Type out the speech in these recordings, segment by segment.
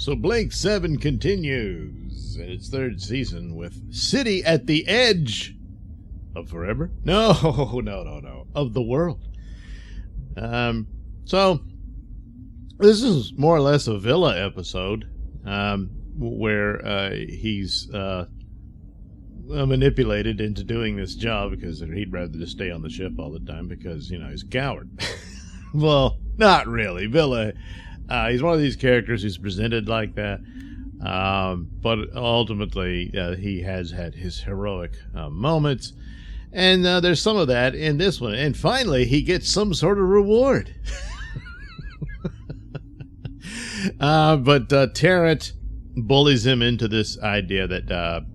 So Blink 7 continues in its third season with City at the Edge of Forever? No. Of the world. So this is more or less a Villa episode where he's manipulated into doing this job because he'd rather just stay on the ship all the time because, he's a coward. Well, not really. Villa, he's one of these characters who's presented like that. But ultimately, he has had his heroic moments. And there's some of that in this one. And finally, he gets some sort of reward. But Tarrant bullies him into this idea that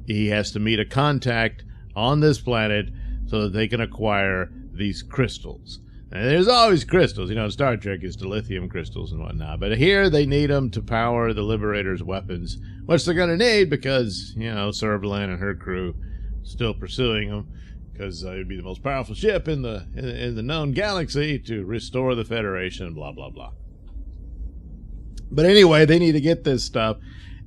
he has to meet a contact on this planet so that they can acquire these crystals. And there's always crystals. Star Trek is dilithium crystals and whatnot. But here they need them to power the Liberator's weapons, which they're going to need because, Servalan and her crew still pursuing them because it would be the most powerful ship in the known galaxy to restore the Federation, blah, blah, blah. But anyway, they need to get this stuff.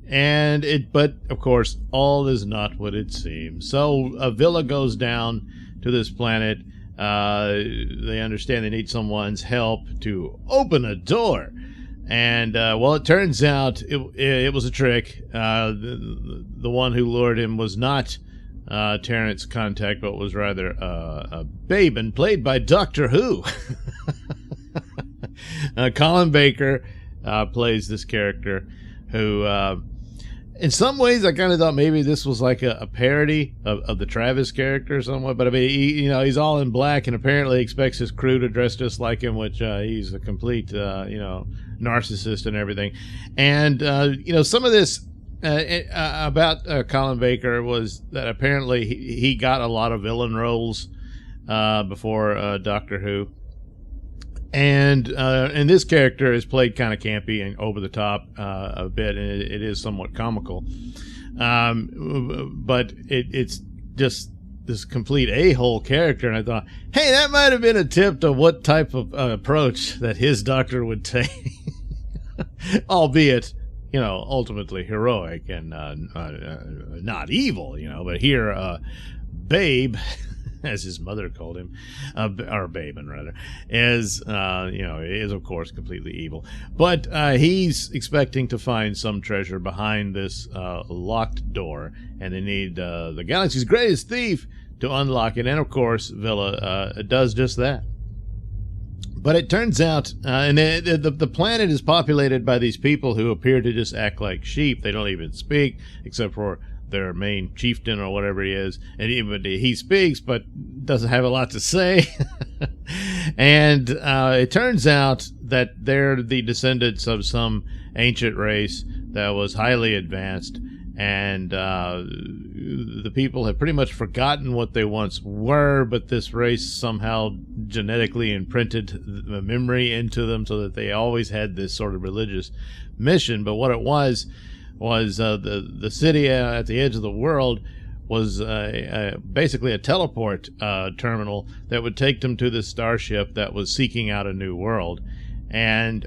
But of course, all is not what it seems. So Villa goes down to this planet. They understand they need someone's help to open a door. And, it turns out it was a trick. The one who lured him was not Tarrant's contact, but was rather a Baben, played by Doctor Who. Colin Baker plays this character who, in some ways, I kind of thought maybe this was like a parody of the Travis character somewhat. But I mean, he's all in black and apparently expects his crew to dress just like him, which he's a complete, narcissist and everything. And, some of this about Colin Baker was that apparently he got a lot of villain roles before Doctor Who. And this character is played kind of campy and over the top a bit, and it is somewhat comical. But it's just this complete a-hole character, and I thought, hey, that might have been a tip to what type of approach that his doctor would take, albeit, ultimately heroic and not evil, but here, Babe, as his mother called him, or Baben rather, is of course completely evil. But he's expecting to find some treasure behind this locked door, and they need the galaxy's greatest thief to unlock it. And of course, Villa does just that. But it turns out, and the planet is populated by these people who appear to just act like sheep. They don't even speak, except for their main chieftain or whatever he is. And even he speaks, but doesn't have a lot to say. And it turns out that they're the descendants of some ancient race that was highly advanced. And the people have pretty much forgotten what they once were, but this race somehow genetically imprinted the memory into them so that they always had this sort of religious mission. But what it was the city at the edge of the world was basically a teleport terminal that would take them to this starship that was seeking out a new world. And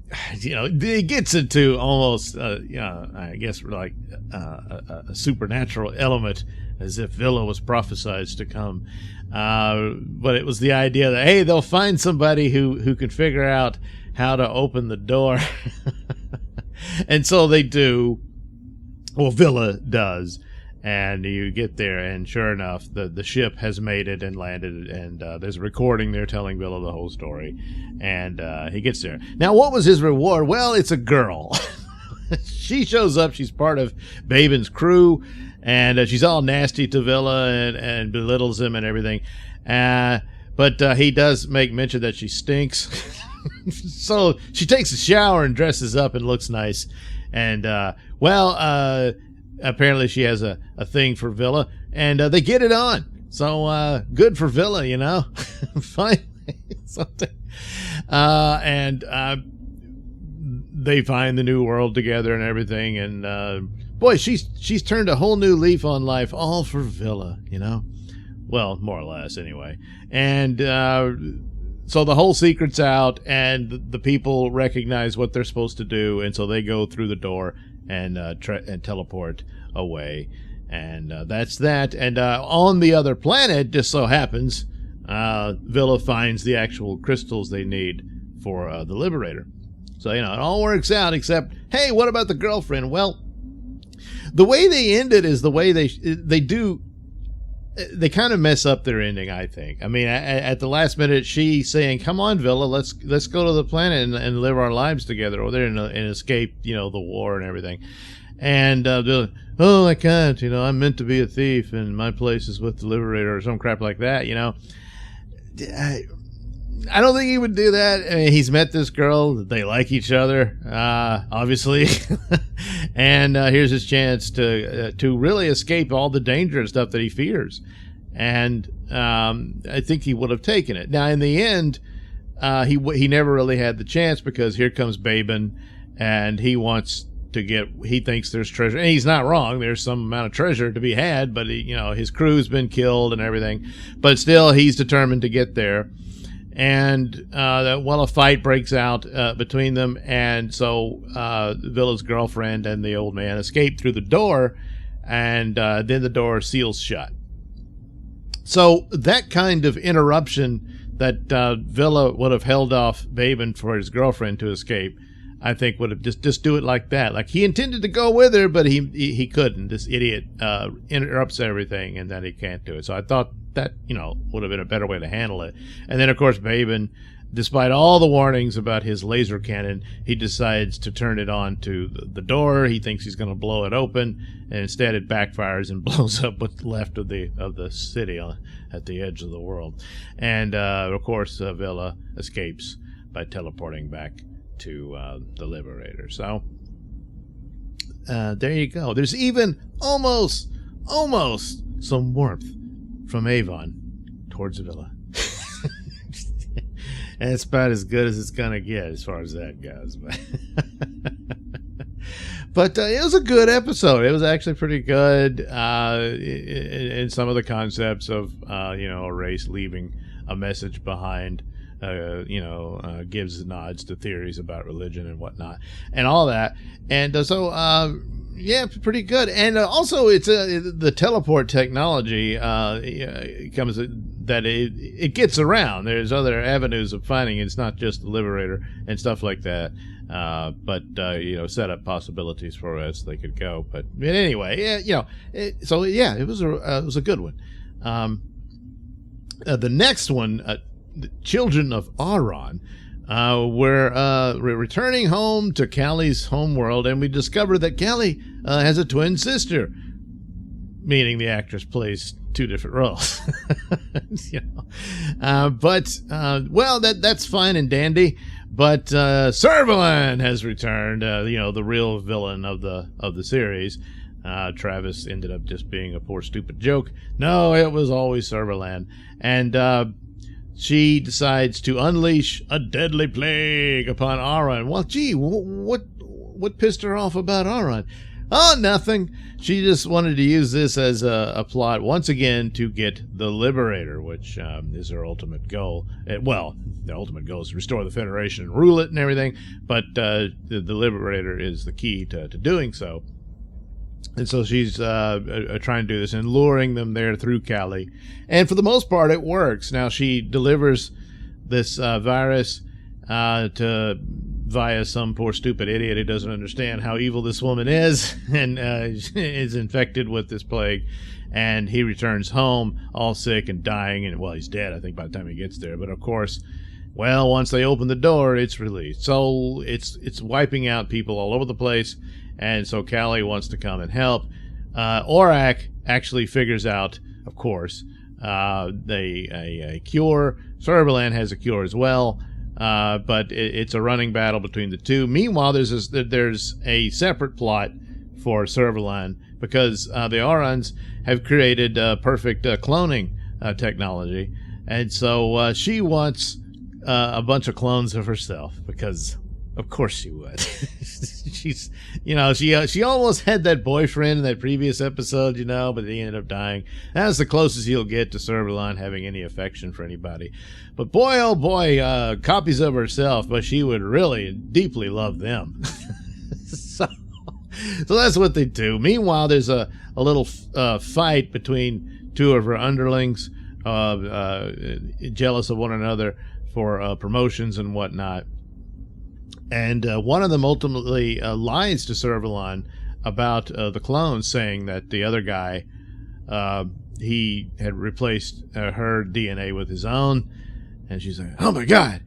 it gets into almost, I guess, like a supernatural element, as if Villa was prophesied to come. But it was the idea that, hey, they'll find somebody who can figure out how to open the door. And so they do. Well, Villa does. And you get there, and sure enough, the ship has made it and landed, and there's a recording there telling Villa the whole story. And he gets there. Now, what was his reward? Well, it's a girl. She shows up. She's part of Baben's crew, and she's all nasty to Villa and belittles him and everything. But he does make mention that she stinks. So she takes a shower and dresses up and looks nice. And, apparently she has a thing for Villa, and they get it on. So good for Villa, Finally, something. And they find the new world together and everything. And boy, she's turned a whole new leaf on life, all for Villa, Well, more or less, anyway. And So the whole secret's out, and the people recognize what they're supposed to do, and so they go through the door and teleport away. And that's that. And on the other planet, just so happens, Villa finds the actual crystals they need for the Liberator. So, it all works out, except, hey, what about the girlfriend? Well, the way they end it is the way they kind of mess up their ending, I think. I mean, at the last minute, she's saying, come on, Villa, let's go to the planet and live our lives together over there and escape, the war and everything. And I can't, I'm meant to be a thief and my place is with the Liberator or some crap like that, I don't think he would do that. I mean, he's met this girl. They like each other, obviously. And here's his chance to really escape all the danger and stuff that he fears. And I think he would have taken it. Now, in the end, he never really had the chance because here comes Babin, and he thinks there's treasure. And he's not wrong. There's some amount of treasure to be had, but his crew's been killed and everything. But still, he's determined to get there. And a fight breaks out between them, and so Villa's girlfriend and the old man escape through the door, and then the door seals shut. So that kind of interruption that Villa would have held off Babin for his girlfriend to escape, I think would have just do it like that. Like he intended to go with her, but he couldn't. This idiot interrupts everything, and then he can't do it. So I thought that would have been a better way to handle it. And then of course Babin, despite all the warnings about his laser cannon, he decides to turn it on to the door. He thinks he's going to blow it open, and instead it backfires and blows up what's left of the city at the edge of the world. And of course Villa escapes by teleporting back to the Liberator. So there you go. There's even almost some warmth from Avon towards Villa. And it's about as good as it's gonna get as far as that goes. But it was a good episode. It was actually pretty good in some of the concepts of a race leaving a message behind. Gives nods to theories about religion and whatnot and all that. And pretty good. And also it's the teleport technology comes that it gets around. There's other avenues of finding it. It's not just the Liberator and stuff like that, but set up possibilities for us they could go. But anyway, it was a good one. The next one, the Children of Auron, we're returning home to Callie's homeworld, and we discover that Callie has a twin sister, meaning the actress plays two different roles. That's fine and dandy. But Servalan has returned, the real villain of the series. Travis ended up just being a poor stupid joke. No, it was always Servalan. And she decides to unleash a deadly plague upon Auron. Well, gee, what pissed her off about Auron? Oh, nothing. She just wanted to use this as a plot once again to get the Liberator, which is her ultimate goal. The ultimate goal is to restore the Federation and rule it and everything, but the Liberator is the key to doing so. And so she's trying to do this and luring them there through Callie. And for the most part, it works. Now, she delivers this virus via some poor stupid idiot who doesn't understand how evil this woman is and is infected with this plague. And he returns home all sick and dying. And, well, he's dead, I think, by the time he gets there. But, of course, once they open the door, it's released. So it's wiping out people all over the place. And so Callie wants to come and help. Auron actually figures out, of course, a cure. Servalan has a cure as well, but it's a running battle between the two. Meanwhile, there's a separate plot for Servalan because the Aurons have created perfect cloning technology, and so she wants a bunch of clones of herself because Of course she would. She's, she almost had that boyfriend in that previous episode, but he ended up dying. That's the closest you'll get to Servalan having any affection for anybody. But boy, oh boy, copies of herself, but she would really deeply love them. So that's what they do. Meanwhile, there's a little fight between two of her underlings, jealous of one another for promotions and whatnot. And one of them ultimately lies to Servalan about the clones, saying that the other guy, he had replaced her DNA with his own. And she's like, oh my God.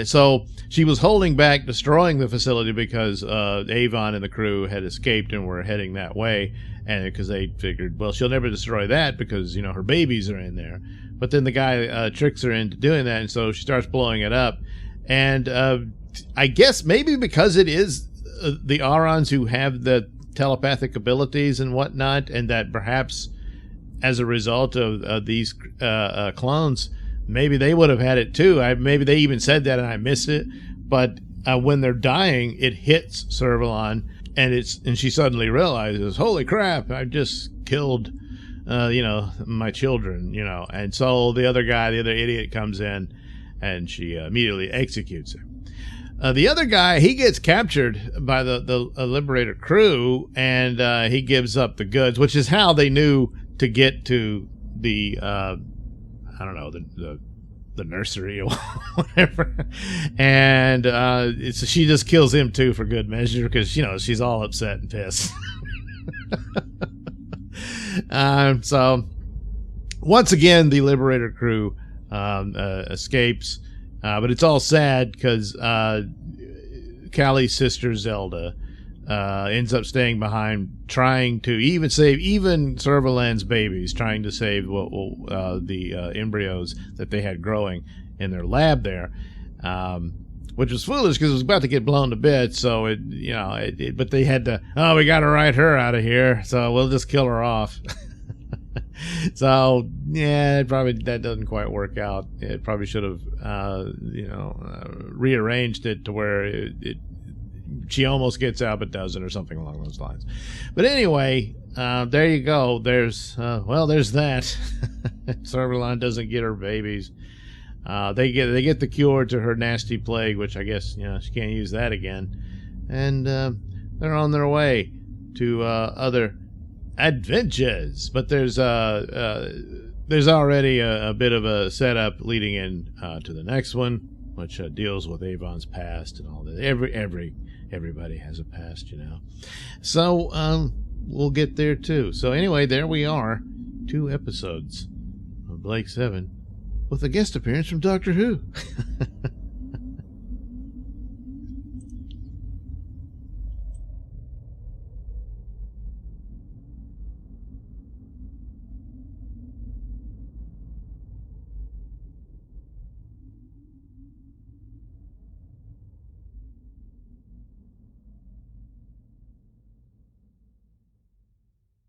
So she was holding back destroying the facility because Auron and the crew had escaped and were heading that way. And because they figured, well, she'll never destroy that because, her babies are in there. But then the guy tricks her into doing that. And so she starts blowing it up. And I guess maybe because it is the Aurons who have the telepathic abilities and whatnot, and that perhaps as a result of these clones, maybe they would have had it too. Maybe they even said that and I missed it. But when they're dying, it hits Servalan, and she suddenly realizes, holy crap, I just killed my children, And so the other guy, the other idiot, comes in and she immediately executes him. The other guy, he gets captured by the Liberator crew, and he gives up the goods, which is how they knew to get to the the nursery or whatever. And she just kills him too for good measure because she's all upset and pissed. So once again, the Liberator crew escapes. But it's all sad because Callie's sister Zelda ends up staying behind, trying to even save Servalan's babies, trying to save the embryos that they had growing in their lab there, which was foolish because it was about to get blown to bits. So but they had to. Oh, we got to write her out of here, so we'll just kill her off. So yeah, that doesn't quite work out. It probably should have, rearranged it to where she almost gets out but doesn't, or something along those lines. But anyway, there you go. There's that. Servalan doesn't get her babies. They get the cure to her nasty plague, which I guess she can't use that again, and they're on their way to other adventures. But there's already a bit of a setup leading in to the next one, which deals with Avon's past and all that. Everybody has a past, So we'll get there too. So anyway, there we are, 2 episodes of Blake 7 with a guest appearance from Doctor Who.